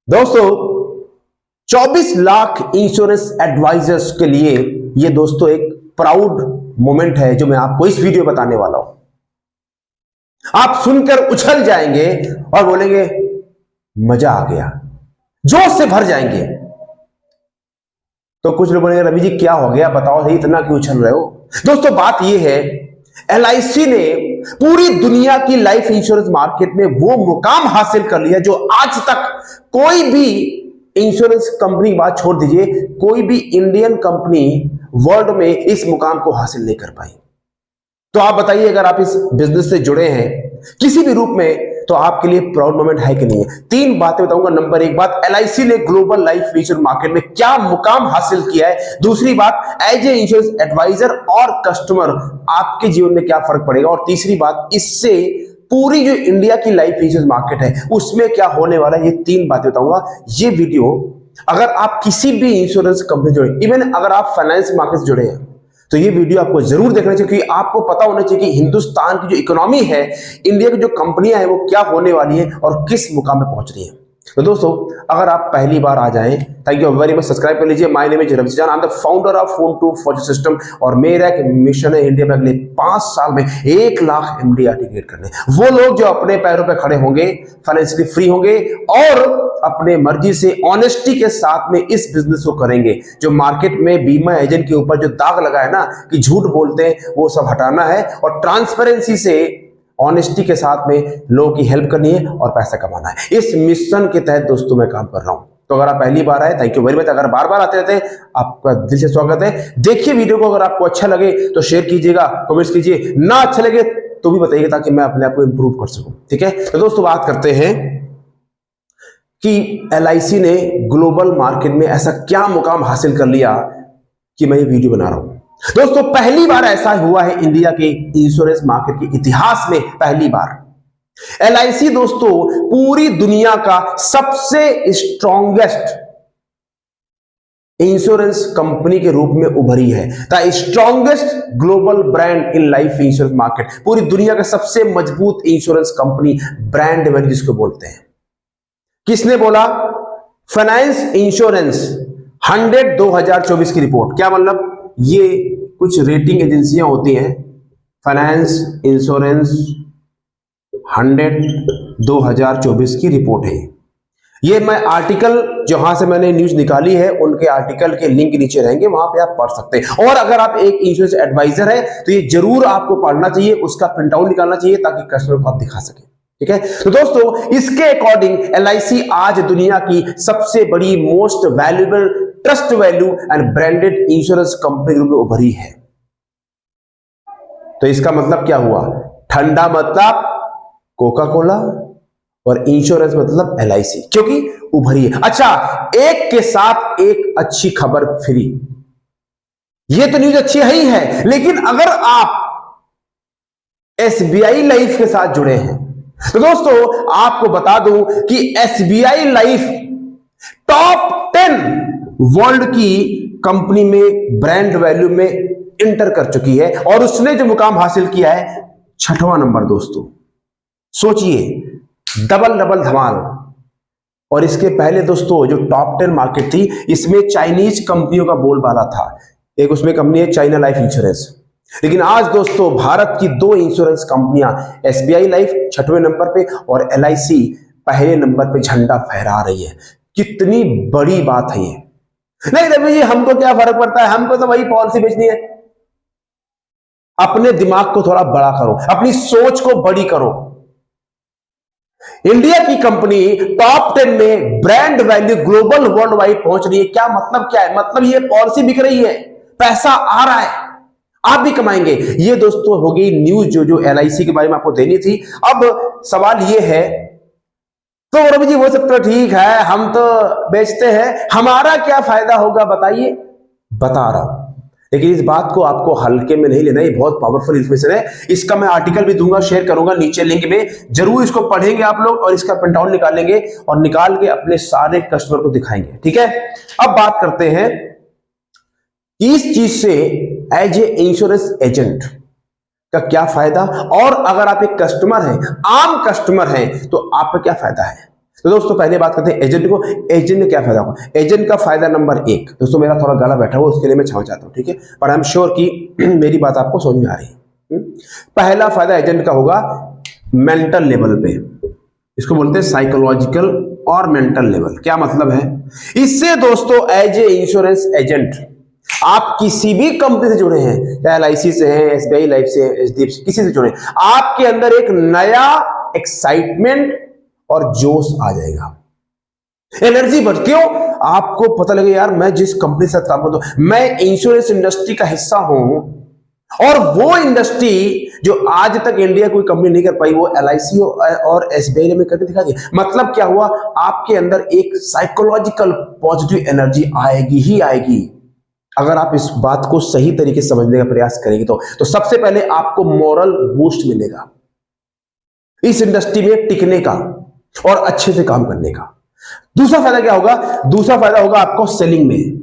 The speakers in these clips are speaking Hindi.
दोस्तों 24 लाख इंश्योरेंस एडवाइजर्स के लिए ये दोस्तों एक प्राउड मोमेंट है जो मैं आपको इस वीडियो बताने वाला हूं। आप सुनकर उछल जाएंगे और बोलेंगे मजा आ गया, जोश से भर जाएंगे। तो कुछ लोग बोलेंगे रवि जी क्या हो गया, बताओ सही, इतना क्यों उछल रहे हो। दोस्तों बात यह है, एलआईसी ने पूरी दुनिया की लाइफ इंश्योरेंस मार्केट में वो मुकाम हासिल कर लिया जो आज तक कोई भी इंश्योरेंस कंपनी, बात छोड़ दीजिए, कोई भी इंडियन कंपनी वर्ल्ड में इस मुकाम को हासिल नहीं कर पाई। तो आप बताइए, अगर आप इस बिजनेस से जुड़े हैं किसी भी रूप में, तो आपके लिए प्राउड मोमेंट है कि नहीं है। तीन बातें बताऊंगा। नंबर एक बात, एलआईसी ने ग्लोबल लाइफ इंश्योरेंस मार्केट में क्या मुकाम हासिल किया है। दूसरी बात, एज ए इंश्योरेंस एडवाइजर और कस्टमर आपके जीवन में क्या फर्क पड़ेगा। और तीसरी बात, इससे पूरी जो इंडिया की लाइफ इंश्योरेंस मार्केट है उसमें क्या होने वाला है। ये तीन बातें बताऊंगा। ये वीडियो अगर आप किसी भी इंश्योरेंस कंपनी जुड़े, इवन अगर आप फाइनेंस मार्केट से जुड़े हैं, तो ये वीडियो आपको जरूर देखना चाहिए, क्योंकि आपको पता होना चाहिए कि हिंदुस्तान की जो इकोनॉमी है, इंडिया की जो कंपनियां हैं, वो क्या होने वाली है और किस मुकाम पे पहुंच रही है। तो दोस्तों अगर आप पहली बार आ जाएं, thank you very much, subscribe कर लीजिए। माय नेम इज रवि जान, I am the founder of Phone2 system और मेरा एक मिशन है इंडिया में अगले 5 साल में 1 लाख एमडी क्रिएट करने। वो लोग जो अपने पैरों पर खड़े होंगे, फाइनेंशियली फ्री होंगे और अपने मर्जी से ऑनेस्टी के साथ में इस बिजनेस को करेंगे। जो मार्केट में बीमा एजेंट के ऊपर जो दाग लगा है ना कि झूठ बोलते हैं, वो सब हटाना है और ट्रांसपेरेंसी से, ऑनेस्टी के साथ में लोगों की हेल्प करनी है और पैसा कमाना है। इस मिशन के तहत दोस्तों मैं काम कर रहा हूं। तो अगर आप पहली बार आए, थैंक यू वेरी मच। अगर बार बार आते रहते हैं, आपका दिल से स्वागत है। देखिए वीडियो को, अगर आपको अच्छा लगे तो शेयर कीजिएगा, कमेंट्स कीजिए, ना अच्छा लगे तो भी बताइए ताकि मैं अपने आप को इंप्रूव कर सकूं। ठीक है, तो दोस्तों बात करते हैं कि एलआईसी ने ग्लोबल मार्केट में ऐसा क्या मुकाम हासिल कर लिया कि मैं ये वीडियो बना रहा हूं। दोस्तों पहली बार ऐसा हुआ है इंडिया के इंश्योरेंस मार्केट के इतिहास में, पहली बार एलआईसी दोस्तों पूरी दुनिया का सबसे स्ट्रॉन्गेस्ट इंश्योरेंस कंपनी के रूप में उभरी है। The strongest global brand in life insurance market, पूरी दुनिया का सबसे मजबूत इंश्योरेंस कंपनी, ब्रांड वैल्यू जिसको बोलते हैं। किसने बोला? फाइनेंस इंश्योरेंस 100 2024 की रिपोर्ट। क्या मतलब? ये कुछ रेटिंग एजेंसियां होती हैं, फाइनेंस इंश्योरेंस 100 2024 की रिपोर्ट है। ये मैं आर्टिकल जहां से मैंने न्यूज निकाली है, उनके आर्टिकल के लिंक नीचे रहेंगे, वहां पे आप पढ़ सकते हैं। और अगर आप एक इंश्योरेंस एडवाइजर है तो ये जरूर आपको पढ़ना चाहिए, उसका प्रिंट आउट निकालना चाहिए ताकि कस्टमर को आप दिखा सके। ठीक है, तो दोस्तों इसके अकॉर्डिंग एलआईसी आज दुनिया की सबसे बड़ी, most valuable, trust value and branded insurance company में उभरी है। तो इसका मतलब क्या हुआ? ठंडा मतलब कोका कोला और इंश्योरेंस मतलब एलआईसी, क्योंकि उभरी है। अच्छा, एक के साथ एक अच्छी खबर फ्री। ये तो न्यूज अच्छी ही है, लेकिन अगर आप एसबीआई लाइफ के साथ जुड़े हैं तो दोस्तों आपको बता दूं कि एसबीआई लाइफ टॉप 10 वर्ल्ड की कंपनी में ब्रांड वैल्यू में इंटर कर चुकी है और उसने जो मुकाम हासिल किया है 6वां नंबर। दोस्तों सोचिए, डबल डबल धमाल। और इसके पहले दोस्तों जो टॉप 10 मार्केट थी, इसमें चाइनीज कंपनियों का बोलबाला था। एक उसमें कंपनी है चाइना लाइफ इंश्योरेंस। लेकिन आज दोस्तों भारत की 2 इंश्योरेंस कंपनियां, एसबीआई लाइफ 6वें नंबर पे और एलआईसी पहले नंबर पे झंडा फहरा रही है। कितनी बड़ी बात है ये। नहीं रवि जी हमको क्या फर्क पड़ता है, हमको तो वही पॉलिसी बेचनी है। अपने दिमाग को थोड़ा बड़ा करो, अपनी सोच को बड़ी करो। इंडिया की कंपनी टॉप 10 में brand value global world wide पहुंच रही है। क्या मतलब? क्या है मतलब? ये पॉलिसी बिक रही है, पैसा आ रहा है, आप भी कमाएंगे। ये दोस्तों हो गई न्यूज जो एलआईसी के बारे में आपको देनी थी। अब सवाल ये है, तो रवि जी वो सब तो ठीक है, हम तो बेचते हैं, हमारा क्या फायदा होगा बताइए? बता रहा हूं, लेकिन इस बात को आपको हल्के में नहीं लेना, ये बहुत पावरफुल इंफॉर्मेशन है। इसका मैं आर्टिकल भी दूंगा, शेयर करूंगा नीचे लिंक में, जरूर इसको पढ़ेंगे आप लोग और इसका प्रिंट आउट निकालेंगे और निकाल के अपने सारे कस्टमर को दिखाएंगे। ठीक है, अब बात करते हैं इस चीज से एज ए इंश्योरेंस एजेंट का क्या फायदा, और अगर आप एक कस्टमर हैं, आम कस्टमर हैं, तो आपका क्या फायदा है। तो दोस्तों पहले बात करते हैं एजेंट को। एजेंट का क्या फायदा होगा? एजेंट का फायदा नंबर 1, दोस्तों मेरा थोड़ा गला बैठा हुआ उसके लिए मैं क्षमा चाहता हूं, ठीक है, पर आई एम श्योर कि मेरी बात आपको समझ में आ रही है। पहला फायदा एजेंट का होगा मेंटल लेवल पे, इसको बोलते हैं साइकोलॉजिकल और मेंटल लेवल। क्या मतलब है इससे दोस्तों? एज ए इंश्योरेंस एजेंट आप किसी भी कंपनी से जुड़े हैं, चाहे LIC से हैं, SBI लाइफ से, HDFC, किसी से जुड़े, आपके अंदर एक नया एक्साइटमेंट और जोश आ जाएगा, एनर्जी बढ़। क्यों? आपको पता लगे यार मैं जिस कंपनी से काम करता हूं, मैं इंश्योरेंस इंडस्ट्री का हिस्सा हूं, और वो इंडस्ट्री जो आज तक इंडिया कोई कंपनी नहीं कर पाई वो LIC और SBI ने करके दिखा दिया। मतलब क्या हुआ? आपके अंदर एक साइकोलॉजिकल पॉजिटिव एनर्जी आएगी ही आएगी अगर आप इस बात को सही तरीके से समझने का प्रयास करेंगे तो सबसे पहले आपको मोरल बूस्ट मिलेगा इस इंडस्ट्री में टिकने का और अच्छे से काम करने का। दूसरा फायदा क्या होगा? दूसरा फायदा होगा आपको सेलिंग में।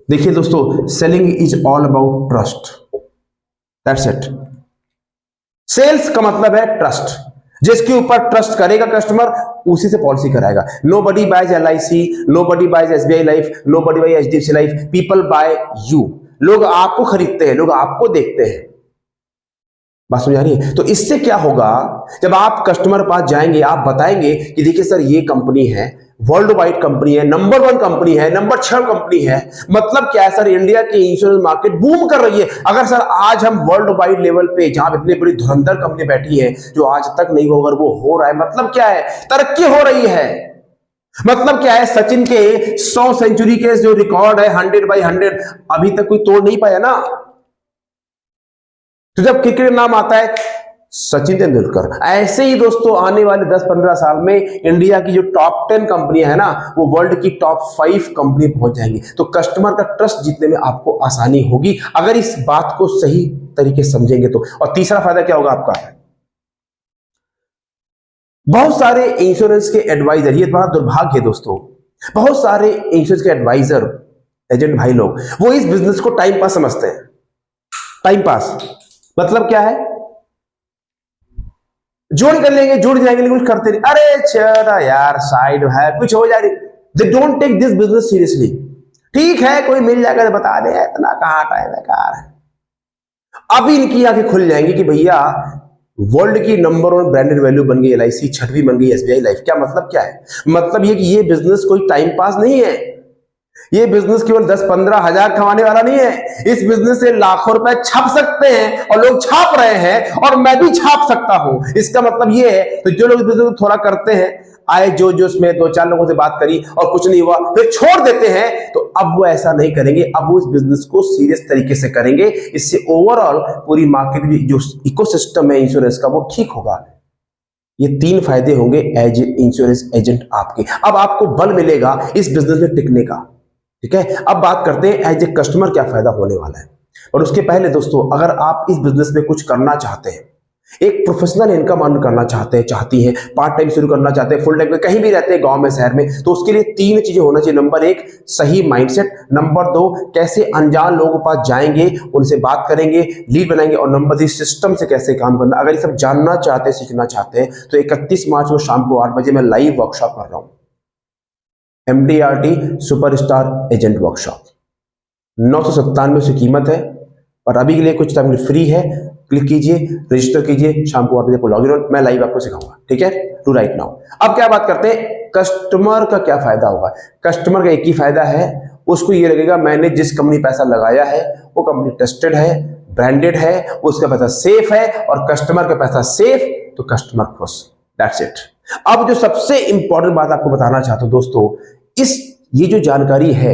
देखिए दोस्तों, selling is all about trust, that's it. Sales का मतलब है ट्रस्ट। जिसके ऊपर ट्रस्ट करेगा कस्टमर उसी से पॉलिसी कराएगा। Nobody buys LIC, nobody buys SBI life, nobody buys HDFC life, people buy you. लोग आपको खरीदते हैं, लोग आपको देखते हैं। बात समझ आ रही है? तो इससे क्या होगा, जब आप कस्टमर पास जाएंगे, आप बताएंगे कि देखिए सर ये कंपनी है, वर्ल्ड वाइड कंपनी है, नंबर 1 कंपनी है, नंबर 6 कंपनी है। मतलब क्या है सर? इंडिया की इंश्योरेंस मार्केट बूम कर रही है। अगर सर आज हम वर्ल्ड वाइड लेवल पे जहां इतनी बड़ी धुरंधर कंपनी बैठी है जो आज तक नहीं हो, अगर वो हो रहा है, मतलब क्या है? तरक्की हो रही है। मतलब क्या है? सचिन के 100 सेंचुरी के जो रिकॉर्ड है 100/100 अभी तक कोई तोड़ नहीं पाया ना। तो जब क्रिकेट नाम आता है सचिन तेंदुलकर, ऐसे ही दोस्तों आने वाले 10-15 साल में इंडिया की जो टॉप 10 कंपनियां है ना, वो वर्ल्ड की टॉप 5 कंपनी पहुंच जाएंगी। तो कस्टमर का ट्रस्ट जीतने में आपको आसानी होगी अगर इस बात को सही तरीके से समझेंगे तो। और तीसरा फायदा क्या होगा आपका? बहुत सारे इंश्योरेंस के एडवाइजर, ये बड़ा दुर्भाग्य है दोस्तों, बहुत सारे इंश्योरेंस के एडवाइजर एजेंट भाई लोग वो इस बिजनेस को टाइम पास समझते हैं। टाइम पास मतलब क्या है? जोड़ कर लेंगे, जुड़ जाएंगे, कुछ करते नहीं, अरे चलो यार साइड है, कुछ हो जाएगी। They don't take this business seriously. ठीक है कोई मिल जाएगा तो बता दे, इतना कहां टाइम है, कार है। अभी इनकी आंखें खुल जाएंगी कि भैया वर्ल्ड की नंबर 1 ब्रांडेड वैल्यू बन गई LIC, 6वीं बन गई SBI लाइफ। क्या मतलब क्या है? मतलब ये कि ये बिजनेस कोई टाइम पास नहीं है। ये बिजनेस केवल 10-15 हजार कमाने वाला नहीं है। इस बिजनेस से लाखों रुपए छाप सकते हैं और लोग छाप रहे हैं, और मैं भी छाप सकता हूं। इसका मतलब ये है, तो जो लोग बिजनेस थोड़ा करते हैं, आए जो उसमें 2-4 लोगों से बात करी और कुछ नहीं हुआ, फिर छोड़ देते हैं, तो अब वो ऐसा नहीं करेंगे। अब वो इस बिजनेस को सीरियस तरीके से करेंगे। इससे ओवरऑल पूरी मार्केट जो इकोसिस्टम है इंश्योरेंस का वो ठीक होगा। ये 3 फायदे होंगे एज इंश्योरेंस एजेंट आपके। अब आपको बल मिलेगा इस बिजनेस में टिकने का। ठीक है, अब बात करते हैं एज ए कस्टमर क्या फायदा होने वाला है। और उसके पहले दोस्तों, अगर आप इस बिजनेस में कुछ करना चाहते हैं, एक प्रोफेशनल इनकम अर्न करना चाहती हैं, पार्ट टाइम शुरू करना चाहते हैं, फुल टाइम में, कहीं भी रहते हैं, गांव में, शहर में, तो उसके लिए 3 चीजें होना चाहिए। नंबर 1 सही माइंडसेट, नंबर 2 कैसे अनजान लोगों के पास जाएंगे, उनसे बात करेंगे, लीड बनाएंगे, और नंबर 3 सिस्टम से कैसे काम करना। अगर ये सब जानना चाहते हैं, सीखना चाहते हैं, तो 31 मार्च को शाम को 8 बजे मैं लाइव वर्कशॉप कर रहा हूं, MDRT सुपरस्टार एजेंट वर्कशॉप। 997 की कीमत है, और अभी के लिए कुछ टाइम फ्री है। क्लिक कीजिए, रजिस्टर कीजिए, शाम को 8 बजे को लॉग इन, मैं लाइव आपको सिखाऊंगा। ठीक है, टू राइट नाउ। अब क्या बात करते हैं, कस्टमर का क्या फायदा होगा। कस्टमर का एक ही फायदा है, उसको ये लगेगा मैंने जिस कंपनी पैसा लगाया है वो कंपनी ट्रस्टेड है, ब्रांडेड है, उसका पैसा सेफ है, और कस्टमर का पैसा सेफ तो कस्टमर खुश। That's it. अब जो सबसे इंपॉर्टेंट बात आपको बताना चाहता हूं दोस्तों, ये जो जानकारी है,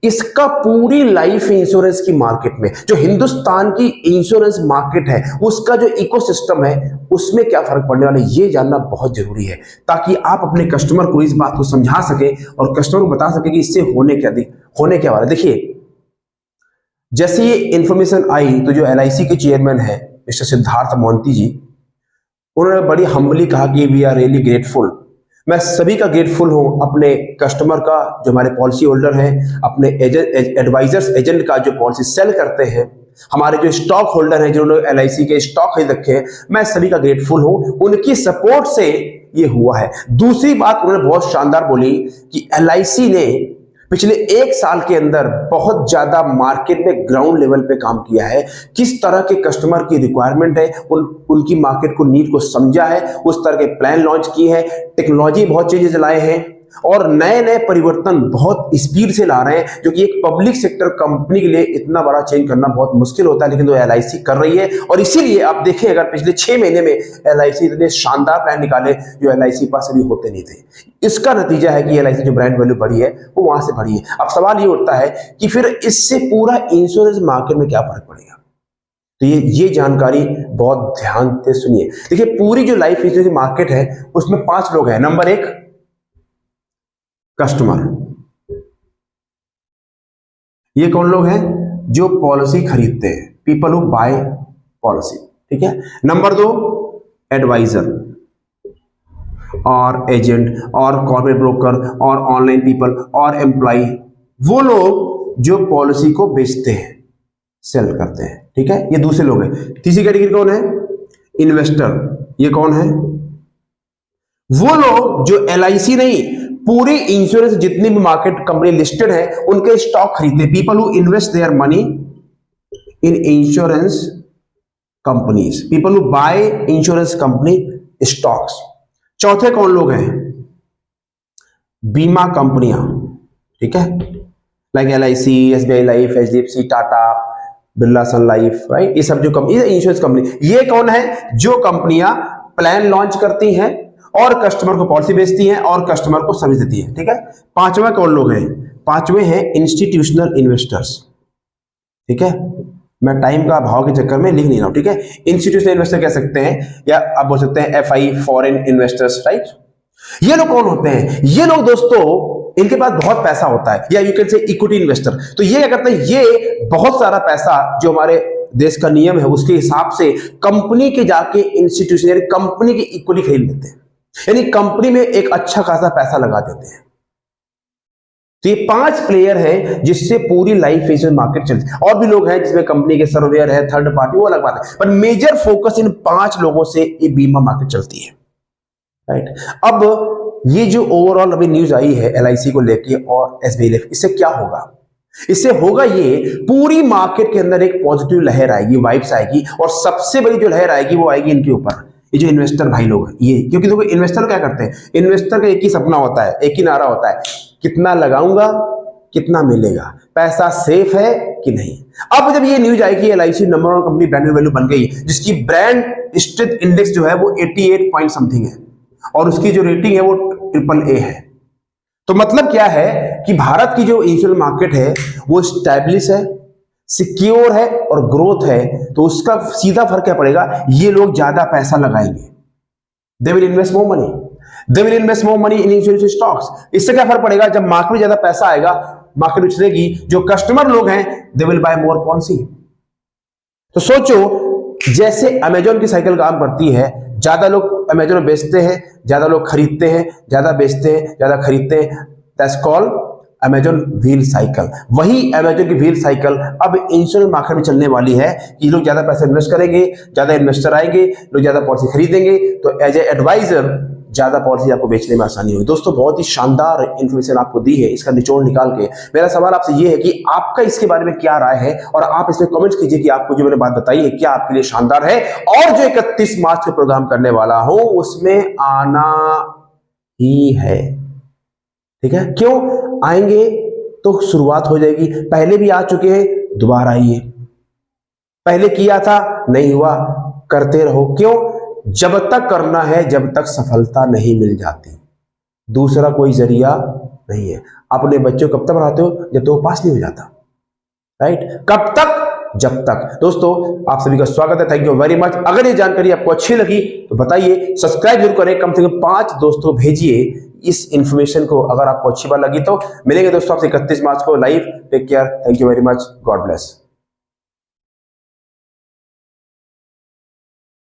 इसका पूरी लाइफ इंश्योरेंस की मार्केट में, जो हिंदुस्तान की इंश्योरेंस मार्केट है, उसका जो इकोसिस्टम है, उसमें क्या फर्क पड़ने वाला है, ये जानना बहुत जरूरी है, ताकि आप अपने कस्टमर को इस बात को समझा सके और कस्टमर को बता सके कि इससे होने क्या वाला है। देखिए, जैसे ये इंफॉर्मेशन आई तो जो LIC के चेयरमैन है मिस्टर सिद्धार्थ मोहंती जी, उन्होंने बड़ी हम्बली कहा कि वी आर रियली ग्रेटफुल। मैं सभी का ग्रेटफुल हूं, अपने कस्टमर का, जो हमारे पॉलिसी होल्डर हैं, अपने एडवाइजर्स एजेंट का जो पॉलिसी सेल करते हैं, हमारे जो स्टॉक होल्डर हैं जिन्होंने LIC के स्टॉक खरीद रखे हैं, मैं सभी का ग्रेटफुल हूं। उनकी सपोर्ट से ये हुआ है। दूसरी बात उन्होंने बहुत शानदार बोली कि LIC ने पिछले 1 साल के अंदर बहुत ज्यादा मार्केट में ग्राउंड लेवल पे काम किया है। किस तरह के कस्टमर की रिक्वायरमेंट है, उनकी मार्केट को नीड को समझा है, उस तरह के प्लान लॉन्च किए हैं, टेक्नोलॉजी बहुत चेंजेस लाए हैं और नए नए परिवर्तन बहुत स्पीड से ला रहे हैं, जो कि एक पब्लिक सेक्टर कंपनी के लिए इतना बड़ा चेंज करना बहुत मुश्किल होता है, लेकिन तो LIC कर रही है। और इसीलिए आप देखें, अगर पिछले 6 महीने में LIC इतने शानदार प्लान निकाले जो LIC पास अभी होते नहीं थे। इसका नतीजा है कि LIC जो ब्रांड वैल्यू बढ़ी है वो वहां से बढ़ी है। अब सवाल ये उठता है कि फिर इससे पूरा इंश्योरेंस मार्केट में क्या फर्क पड़ेगा। तो ये जानकारी बहुत ध्यान से सुनिए। देखिए, पूरी जो लाइफ इंश्योरेंस मार्केट है उसमें 5 लोग हैं। Number 1 customer. ये कौन लोग हैं? जो पॉलिसी खरीदते हैं, पीपल हु बाय पॉलिसी, ठीक है। नंबर 2 एडवाइजर और एजेंट और कॉर्पोरेट ब्रोकर और ऑनलाइन पीपल और एम्प्लॉय, वो लोग जो पॉलिसी को बेचते हैं, सेल करते हैं, ठीक है। ये दूसरे लोग हैं। तीसरी कैटेगरी कौन है? इन्वेस्टर। ये कौन है? वो लोग जो LIC नहीं, पूरी इंश्योरेंस जितनी भी मार्केट कंपनी लिस्टेड है उनके स्टॉक खरीदते, people who invest their money in insurance companies, people who buy insurance company stocks. चौथे कौन लोग हैं? बीमा कंपनियां, ठीक है, like LIC, SBI life, HDFC, Tata, Birla Sun Life, right. ये सब जो कंपनी, इंश्योरेंस कंपनी, ये कौन है? जो कंपनियां प्लान लॉन्च करती हैं और कस्टमर को पॉलिसी बेचती हैं और कस्टमर को सर्विस देती है, ठीक है। पांचवा कौन लोग हैं? पांचवे हैं इंस्टीट्यूशनल इन्वेस्टर्स, ठीक है। मैं टाइम का अभाव के चक्कर में लिख नहीं रहा हूं, ठीक है। इंस्टीट्यूशनल इन्वेस्टर कह सकते हैं या आप बोल सकते हैं FI, फॉरेन इन्वेस्टर्स, राइट। ये लोग कौन होते हैं? ये लोग दोस्तों, इनके पास बहुत पैसा होता है, या you can say equity investor. तो ये क्या करते हैं? ये बहुत सारा पैसा जो हमारे देश का नियम है उसके हिसाब से कंपनी के जाके इंस्टीट्यूशन यानी कंपनी की इक्विटी खरीद लेते हैं, यानी कंपनी में एक अच्छा खासा पैसा लगा देते हैं। तो ये 5 प्लेयर हैं जिससे पूरी लाइफ इंश्योरेंस मार्केट चलती है। और भी लोग हैं जिसमें कंपनी के सर्वेयर है, थर्ड पार्टी, वो अलग बात है, पर मेजर फोकस इन 5 लोगों से ये बीमा मार्केट चलती है, राइट। अब ये जो ओवरऑल अभी न्यूज आई है LIC को लेके और SBI लाइफ, इससे क्या होगा? इससे होगा ये, पूरी मार्केट के अंदर एक पॉजिटिव लहर आएगी, वाइब्स आएगी, और सबसे बड़ी जो लहर आएगी वो आएगी इनके ऊपर, ये जो इन्वेस्टर भाई लोग हैं ये। क्योंकि देखो, इन्वेस्टर क्या करते हैं? इन्वेस्टर का एक ही सपना होता है, एक ही नारा होता है, कितना लगाऊंगा, कितना मिलेगा, पैसा सेफ है कि नहीं। अब जब ये न्यूज आई कि LIC number 1 company brand value बन गई, जिसकी ब्रांड स्ट्रेंथ इंडेक्स जो है वो 88 पॉइंट समथिंग है और उसकी जो रेटिंग है वो AAA है, तो मतलब क्या है कि भारत की जो इंश्योरेंस मार्केट है वो स्टैब्लिश है, सिक्योर है और ग्रोथ है। तो उसका सीधा फर्क क्या पड़ेगा? ये लोग ज्यादा पैसा लगाएंगे, they will invest more money, they will invest more money in insurance stocks. इससे क्या फर्क पड़ेगा? जब मार्केट में ज्यादा पैसा आएगा, मार्केट उछलेगी, जो कस्टमर लोग हैं they will buy more policy. तो सोचो, जैसे अमेजॉन की साइकिल काम करती है, ज्यादा लोग अमेजॉन में बेचते हैं, ज्यादा लोग खरीदते हैं, ज्यादा बेचते हैं, ज्यादा खरीदते हैं, that's called Amazon wheel cycle. वही अमेजॉन की व्हील साइकिल अब इंश्योरेंस मार्केट में चलने वाली है कि लोग ज्यादा पैसा इन्वेस्ट करेंगे, ज्यादा इन्वेस्टर आएंगे, लोग ज्यादा पॉलिसी खरीदेंगे, तो एज ए एडवाइजर ज्यादा पॉलिसी आपको बेचने में आसानी होगी। दोस्तों, बहुत ही शानदार इन्फॉर्मेशन आपको दी है, इसका निचोड़ निकाल के मेरा सवाल आपसे ये है कि आपका इसके बारे में क्या राय है, और आप इसमें कमेंट्स कीजिए कि आपको जो मैंने बात बताई है क्या आपके लिए शानदार है। और जो 31 मार्च को प्रोग्राम करने वाला हूं उसमें आना ही है, ठीक है। क्यों आएंगे? तो शुरुआत हो जाएगी, पहले भी आ चुके हैं, दोबारा आइए, पहले किया था नहीं हुआ, करते रहो। क्यों? जब तक करना है, जब तक सफलता नहीं मिल जाती, दूसरा कोई जरिया नहीं है। अपने बच्चों को कब तक पढ़ाते हो? जब तक वो पास नहीं हो जाता, राइट। कब तक? जब तक। दोस्तों, आप सभी का स्वागत है, थैंक यू वेरी मच। अगर ये जानकारी आपको अच्छी लगी तो बताइए, सब्सक्राइब जरूर करें, कम से कम 5 दोस्तों भेजिए इस इंफॉर्मेशन को, अगर आपको अच्छी बात लगी तो। मिलेंगे दोस्तों आपसे 31 मार्च को live. Take care, thank you very much, God bless.